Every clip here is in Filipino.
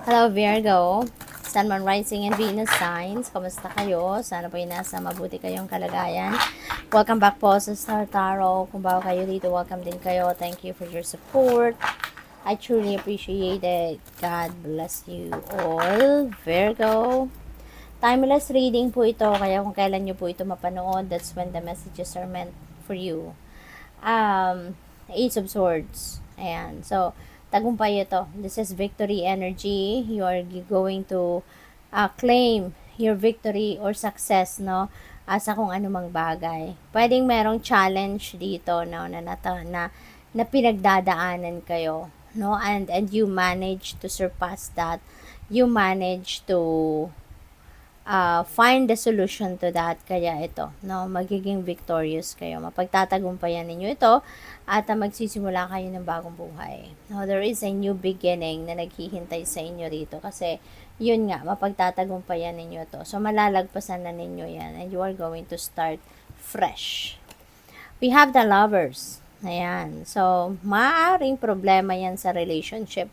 Hello Virgo, Sun, Moon, Rising, and Venus signs. Kamusta kayo? Sana po nasa mabuti kayong kalagayan. Welcome back po sa Star Tarot. Kung bago kayo dito, welcome din kayo. Thank you for your support. I truly appreciate it. God bless you all. Virgo, timeless reading po ito. Kaya kung kailan nyo po ito mapanood, that's when the messages are meant for you. Ace of Swords. Ayan. So, tagumpay ito. This is victory energy. You are going to claim your victory or success, no? Sa kung anumang bagay. Pwedeng merong challenge dito, no? Na pinagdadaanan kayo, no? And you manage to surpass that. You manage to find the solution to that. Kaya ito, no, magiging victorious kayo. Mapagtatagumpayan ninyo ito at magsisimula kayo ng bagong buhay. No, there is a new beginning na naghihintay sa inyo rito kasi yun nga, mapagtatagumpayan ninyo ito. So, malalagpasan na ninyo yan and you are going to start fresh. We have the Lovers. Ayan. So, maaaring problema yan sa relationship,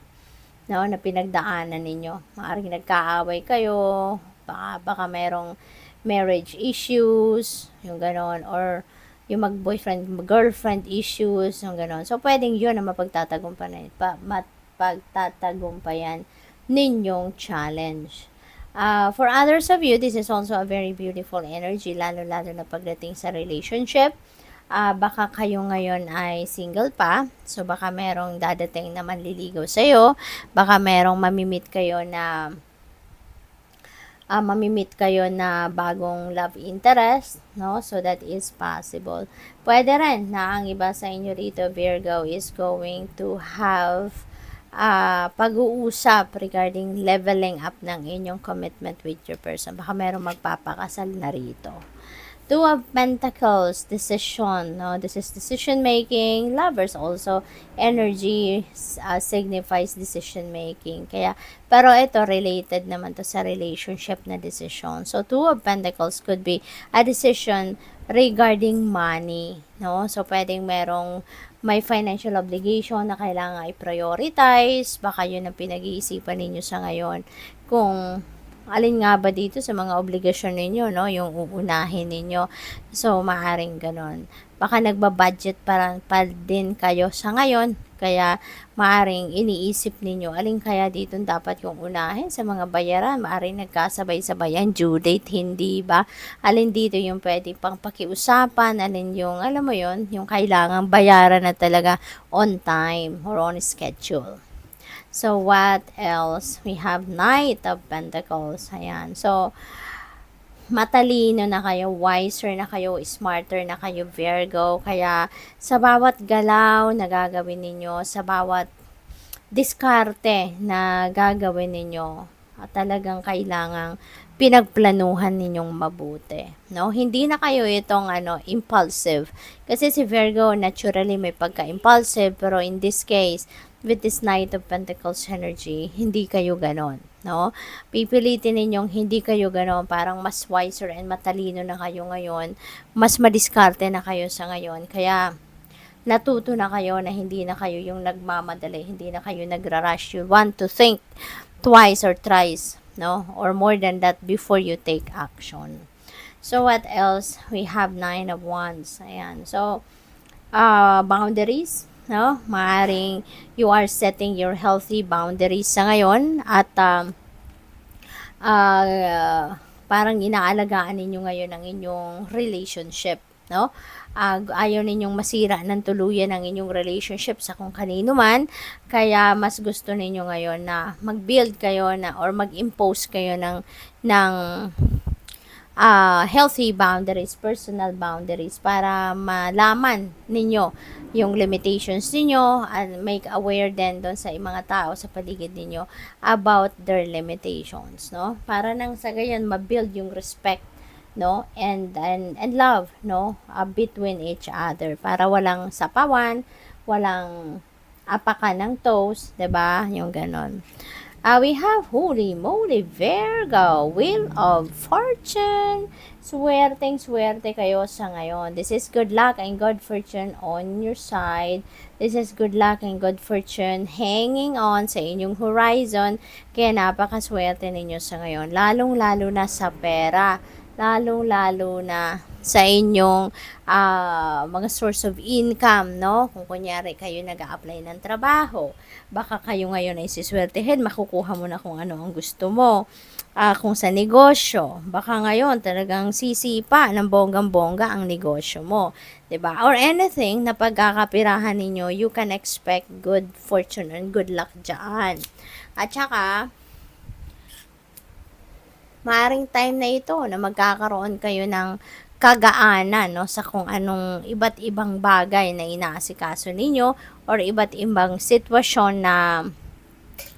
no, na pinagdaanan ninyo. Maaaring nagkaaway kayo, baka merong marriage issues, yung ganon, or yung mag-boyfriend, girlfriend issues, yung ganon. So, pwedeng yun ang mapagtatagumpayan ninyong challenge. For others of you, this is also a very beautiful energy, lalo-lalo na pagdating sa relationship. Baka kayo ngayon ay single pa, so baka merong dadating na manliligaw sa'yo, baka merong mamimit kayo na bagong love interest, no? So that is possible. Pwede rin na ang iba sa inyo rito, Virgo, is going to have pag-uusap regarding leveling up ng inyong commitment with your person. Baka merong magpapakasal na rito. Two of Pentacles, decision, no? This is decision making. Lovers also, energy signifies decision making. Kaya, pero ito related naman to sa relationship na decision. So, Two of Pentacles could be a decision regarding money, no? So, pwedeng may financial obligation na kailangan i-prioritize. Baka yun ang pinag-iisipan ninyo sa ngayon. Kung alin nga ba dito sa mga obligasyon ninyo, no, yung uunahin ninyo. So, maaring ganon. Baka nagbabudget pa din kayo sa ngayon, kaya maaring iniisip ninyo, alin kaya dito dapat yung unahin sa mga bayaran. Maaring nagkasabay-sabayan, due date, hindi ba? Alin dito yung pwede pang pakiusapan, alin yung, alam mo yon, yung kailangang bayaran na talaga on time or on schedule. So, what else? We have Knight of Pentacles. Ayan. So, matalino na kayo, wiser na kayo, smarter na kayo, Virgo. Kaya, sa bawat galaw na gagawin ninyo, sa bawat diskarte na gagawin ninyo, talagang kailangang pinagplanuhan ninyong mabuti, no? Hindi na kayo itong impulsive. Kasi si Virgo naturally may pagka-impulsive, pero in this case, with this Knight of Pentacles energy, hindi kayo ganon, no? Pipilitin ninyong hindi kayo ganon, parang mas wiser and matalino na kayo ngayon, mas madiskarte na kayo sa ngayon, kaya natuto na kayo na hindi na kayo yung nagmamadali, hindi na kayo nagra-rush. You want to think twice or thrice, no? Or more than that before you take action. So, what else? We have 9 of Wands. Ayan. So, boundaries, no? Maaring you are setting your healthy boundaries sa ngayon at parang inaalagaan ninyo ngayon ang inyong relationship, no? Ayaw ninyong masira ng tuluyan ang inyong relationship sa kung kanino man, kaya mas gusto ninyo ngayon na mag-build kayo na or mag-impose kayo ng healthy boundaries, personal boundaries, para malaman ninyo yung limitations ninyo and make aware din doon sa mga tao sa paligid ninyo about their limitations, no? Para nang sa gayon ma-build yung respect, no, and love, no, between each other, para walang sapawan, walang apakan ng toes, 'di ba? Yung ganon. We have Holy Moly Virgo, Wheel of Fortune. Swerte kayo sa ngayon. This is good luck and good fortune on your side. This is good luck and good fortune hanging on sa inyong horizon. Kaya napakaswerte ninyo sa ngayon. Lalong-lalo na sa pera. Lalong-lalo na sa inyong mga source of income, no? Kung kunyari kayo nag-a-apply ng trabaho, baka kayo ngayon ay siswertehin, makukuha mo na kung ano ang gusto mo. Kung sa negosyo, baka ngayon talagang sisipa ng bonggang-bongga ang negosyo mo, 'di ba? Or anything na pagkakapirahan ninyo, you can expect good fortune and good luck diyan. At saka maaring time na ito na magkakaroon kayo ng kagaanan, no, sa kung anong iba't ibang bagay na inaasikaso ninyo or iba't ibang sitwasyon na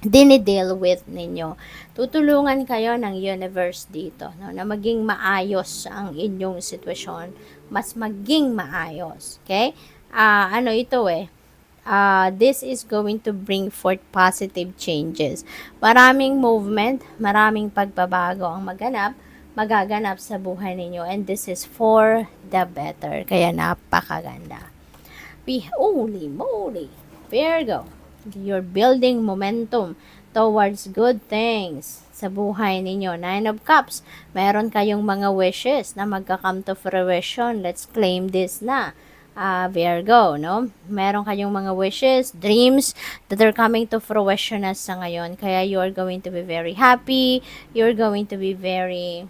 dinideal with ninyo. Tutulungan kayo ng universe dito, no, na maging maayos ang inyong sitwasyon, mas maging maayos. Okay? Ano ito this is going to bring forth positive changes. Maraming movement, maraming pagbabago ang magaganap sa buhay ninyo, and this is for the better. Kaya napakaganda. Holy moly, Virgo, you're building momentum towards good things sa buhay ninyo. 9 of Cups, meron kayong mga wishes na magka-come to fruition. Let's claim this na. Virgo, no? Meron kayong mga wishes, dreams that are coming to fruition na sa ngayon. Kaya you are going to be very happy. You're going to be very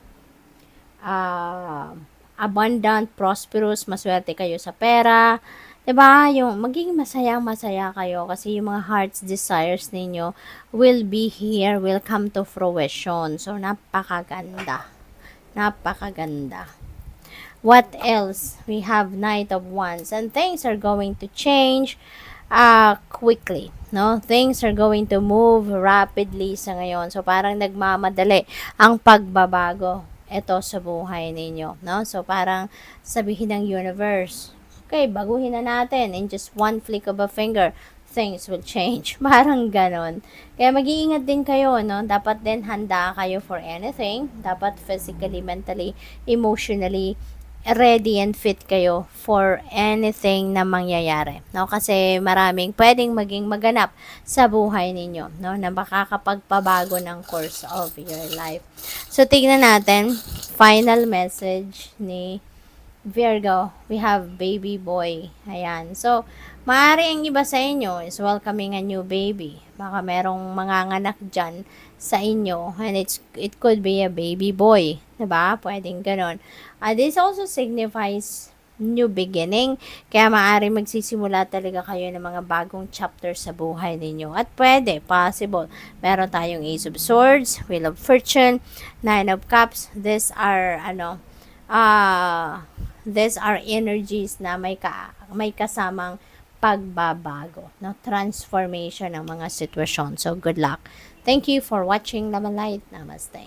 abundant, prosperous, maswerte kayo sa pera. 'Di ba? Yung magiging masaya kayo kasi yung mga heart's desires ninyo will be here, will come to fruition. So napakaganda. Napakaganda. What else? We have Knight of Wands, and things are going to change quickly, no? Things are going to move rapidly sa ngayon. So parang nagmamadali ang pagbabago ito sa buhay ninyo, no? So parang sabihin ng universe, okay, baguhin na natin in just one flick of a finger, things will change. Parang ganon. Kaya mag-iingat din kayo, no? Dapat din handa kayo for anything. Dapat physically, mentally, emotionally ready and fit kayo for anything na mangyayari, no? Kasi maraming pwedeng maging maganap sa buhay ninyo, no? Na makakapagpabago ng course of your life. So, tignan natin, final message ni Virgo. We have baby boy. Ayan. So, maaari ang iba sa inyo is welcoming a new baby. Baka merong manganganak dyan sa inyo, and it could be a baby boy. Diba? Pwedeng ganon. This also signifies new beginning. Kaya maaari magsisimula talaga kayo ng mga bagong chapter sa buhay ninyo. At pwede, possible. Meron tayong Ace of Swords, Wheel of Fortune, Nine of Cups. These are energies na may kasamang pagbabago, no? Transformation ng mga sitwasyon. So, good luck. Thank you for watching Laman Light. Namaste.